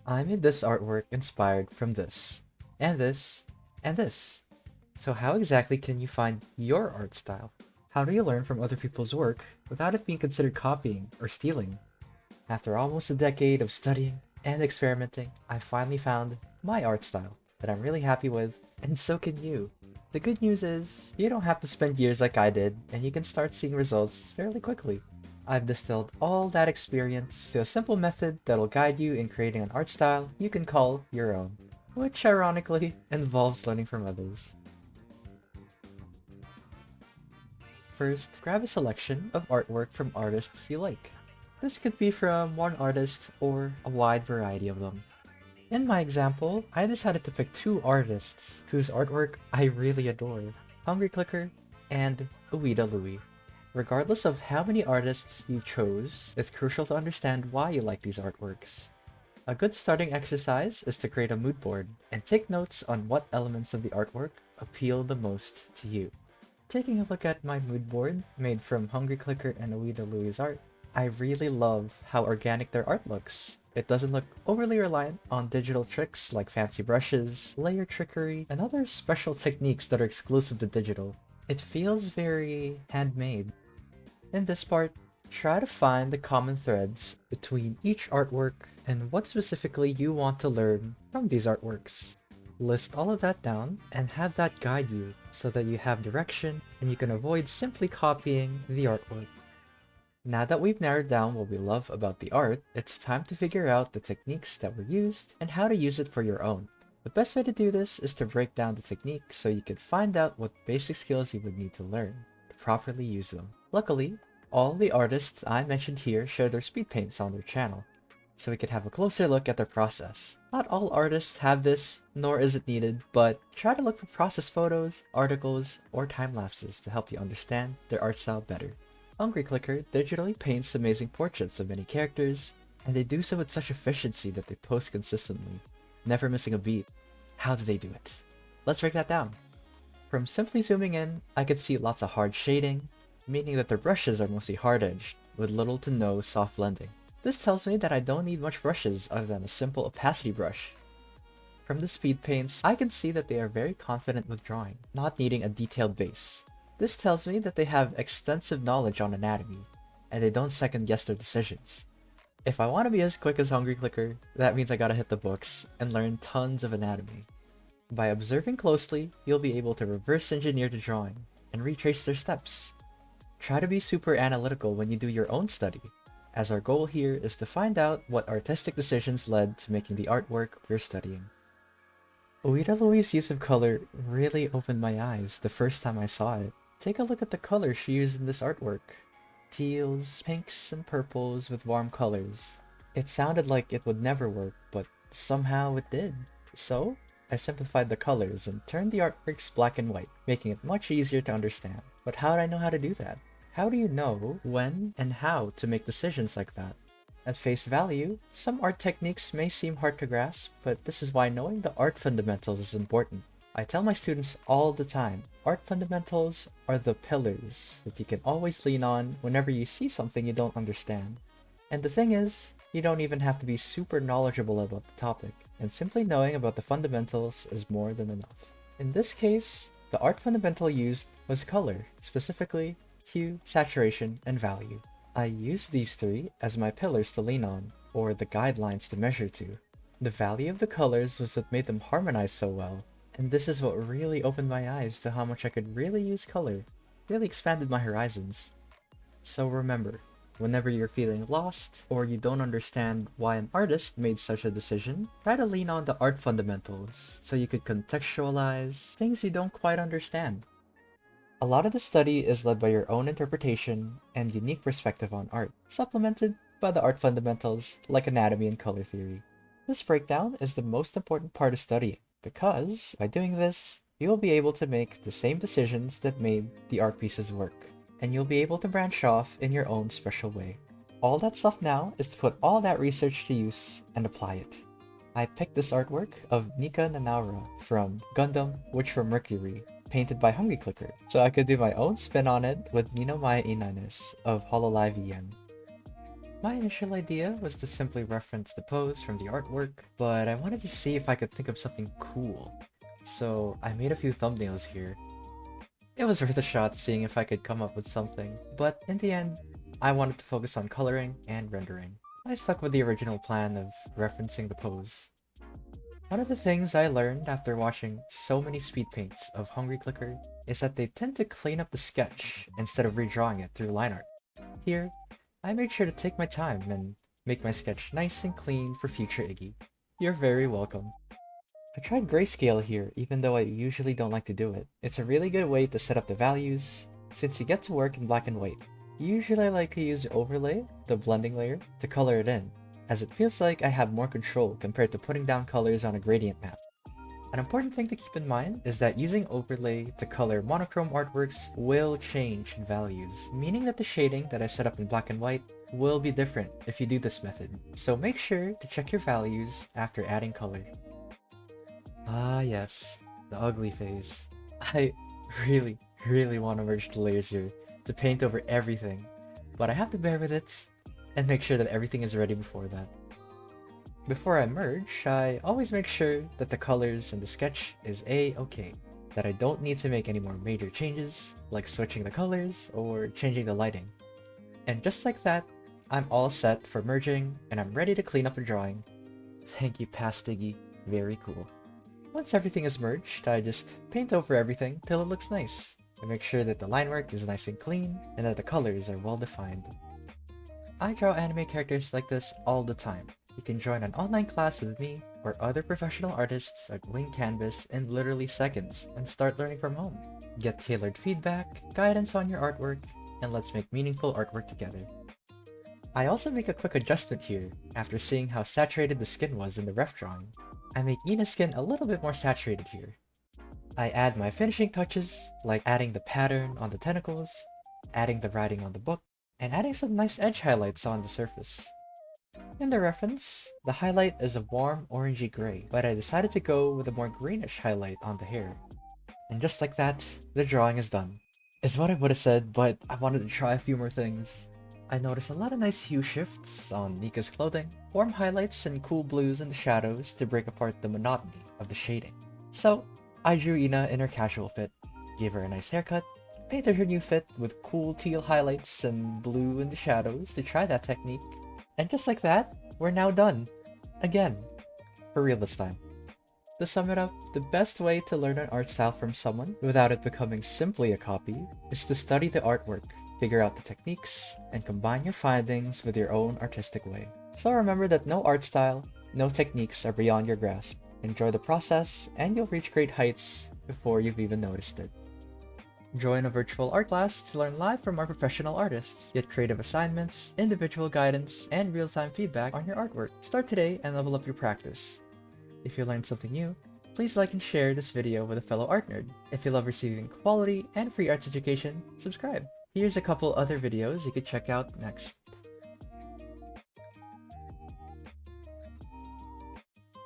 I made this artwork inspired from this, and this, and this. So how exactly can you find your art style? How do you learn from other people's work without it being considered copying or stealing? After almost a decade of studying and experimenting, I finally found my art style that I'm really happy with, and so can you. The good news is, you don't have to spend years like I did, and you can start seeing results fairly quickly. I've distilled all that experience to a simple method that'll guide you in creating an art style you can call your own, which ironically involves learning from others. First, grab a selection of artwork from artists you like. This could be from one artist or a wide variety of them. In my example, I decided to pick two artists whose artwork I really adore, HungryClicker and Uida Lui. Regardless of how many artists you chose, it's crucial to understand why you like these artworks. A good starting exercise is to create a mood board and take notes on what elements of the artwork appeal the most to you. Taking a look at my mood board, made from HungryClicker and Uida Lui's art, I really love how organic their art looks. It doesn't look overly reliant on digital tricks like fancy brushes, layer trickery, and other special techniques that are exclusive to digital. It feels very handmade. In this part, try to find the common threads between each artwork and what specifically you want to learn from these artworks. List all of that down and have that guide you so that you have direction and you can avoid simply copying the artwork. Now that we've narrowed down what we love about the art, it's time to figure out the techniques that were used and how to use it for your own. The best way to do this is to break down the technique so you can find out what basic skills you would need to learn to properly use them. Luckily, all the artists I mentioned here share their speed paints on their channel, so we could have a closer look at their process. Not all artists have this, nor is it needed, but try to look for process photos, articles, or time-lapses to help you understand their art style better. HungryClicker digitally paints amazing portraits of many characters, and they do so with such efficiency that they post consistently, never missing a beat. How do they do it? Let's break that down. From simply zooming in, I could see lots of hard shading, meaning that their brushes are mostly hard-edged, with little to no soft blending. This tells me that I don't need much brushes other than a simple opacity brush. From the speed paints, I can see that they are very confident with drawing, not needing a detailed base. This tells me that they have extensive knowledge on anatomy, and they don't second guess their decisions. If I want to be as quick as HungryClicker, that means I gotta hit the books and learn tons of anatomy. By observing closely, you'll be able to reverse engineer the drawing and retrace their steps. Try to be super analytical when you do your own study, as our goal here is to find out what artistic decisions led to making the artwork we're studying. Uida Lui's use of color really opened my eyes the first time I saw it. Take a look at the colors she used in this artwork. Teals, pinks, and purples with warm colors. It sounded like it would never work, but somehow it did. So, I simplified the colors and turned the artworks black and white, making it much easier to understand. But how did I know how to do that? How do you know when and how to make decisions like that? At face value, some art techniques may seem hard to grasp, but this is why knowing the art fundamentals is important. I tell my students all the time, art fundamentals are the pillars that you can always lean on whenever you see something you don't understand. And the thing is, you don't even have to be super knowledgeable about the topic, and simply knowing about the fundamentals is more than enough. In this case, the art fundamental used was color, specifically hue, saturation, and value. I used these three as my pillars to lean on, or the guidelines to measure to. The value of the colors was what made them harmonize so well, and this is what really opened my eyes to how much I could really use color, really expanded my horizons. So remember, whenever you're feeling lost, or you don't understand why an artist made such a decision, try to lean on the art fundamentals, so you could contextualize things you don't quite understand. A lot of the study is led by your own interpretation and unique perspective on art, supplemented by the art fundamentals like anatomy and color theory. This breakdown is the most important part of studying, because by doing this, you will be able to make the same decisions that made the art pieces work, and you'll be able to branch off in your own special way. All that's left now is to put all that research to use and apply it. I picked this artwork of Nika Nanaura from Gundam Witch from Mercury, painted by HungryClicker, so I could do my own spin on it with Nino Maya Inanis of Hololive EM. My initial idea was to simply reference the pose from the artwork, but I wanted to see if I could think of something cool. So I made a few thumbnails here. It was worth a shot seeing if I could come up with something, but in the end, I wanted to focus on coloring and rendering. I stuck with the original plan of referencing the pose. One of the things I learned after watching so many speed paints of HungryClicker is that they tend to clean up the sketch instead of redrawing it through line art. Here, I made sure to take my time and make my sketch nice and clean for future Iggy. You're very welcome. I tried grayscale here, even though I usually don't like to do it. It's a really good way to set up the values, since you get to work in black and white. Usually I like to use overlay, the blending layer, to color it in, as it feels like I have more control compared to putting down colors on a gradient map. An important thing to keep in mind is that using overlay to color monochrome artworks will change values, meaning that the shading that I set up in black and white will be different if you do this method, so make sure to check your values after adding color. Ah yes, the ugly phase. I really want to merge the layers here to paint over everything, but I have to bear with it and make sure that everything is ready before that. Before I merge, I always make sure that the colors in the sketch is A-okay, that I don't need to make any more major changes, like switching the colors or changing the lighting. And just like that, I'm all set for merging and I'm ready to clean up the drawing. Thank you, past Iggy. Very cool. Once everything is merged, I just paint over everything till it looks nice, and make sure that the line work is nice and clean and that the colors are well defined. I draw anime characters like this all the time. You can join an online class with me or other professional artists at Wing Canvas in literally seconds and start learning from home. Get tailored feedback, guidance on your artwork, and let's make meaningful artwork together. I also make a quick adjustment here after seeing how saturated the skin was in the ref drawing. I make Ina's skin a little bit more saturated here. I add my finishing touches, like adding the pattern on the tentacles, adding the writing on the book, and adding some nice edge highlights on the surface. In the reference, the highlight is a warm orangey gray, but I decided to go with a more greenish highlight on the hair. And just like that, the drawing is done. Is what I would have said, but I wanted to try a few more things. I noticed a lot of nice hue shifts on Nika's clothing, warm highlights and cool blues in the shadows to break apart the monotony of the shading. So, I drew Ina in her casual fit, gave her a nice haircut, painted her new fit with cool teal highlights and blue in the shadows to try that technique. And just like that, we're now done. Again. For real this time. To sum it up, the best way to learn an art style from someone without it becoming simply a copy is to study the artwork, figure out the techniques, and combine your findings with your own artistic way. So remember that no art style, no techniques are beyond your grasp. Enjoy the process, and you'll reach great heights before you've even noticed it. Join a virtual art class to learn live from our professional artists, get creative assignments, individual guidance, and real-time feedback on your artwork. Start today and level up your practice. If you learned something new, please like and share this video with a fellow art nerd. If you love receiving quality and free arts education, subscribe. Here's a couple other videos you could check out next.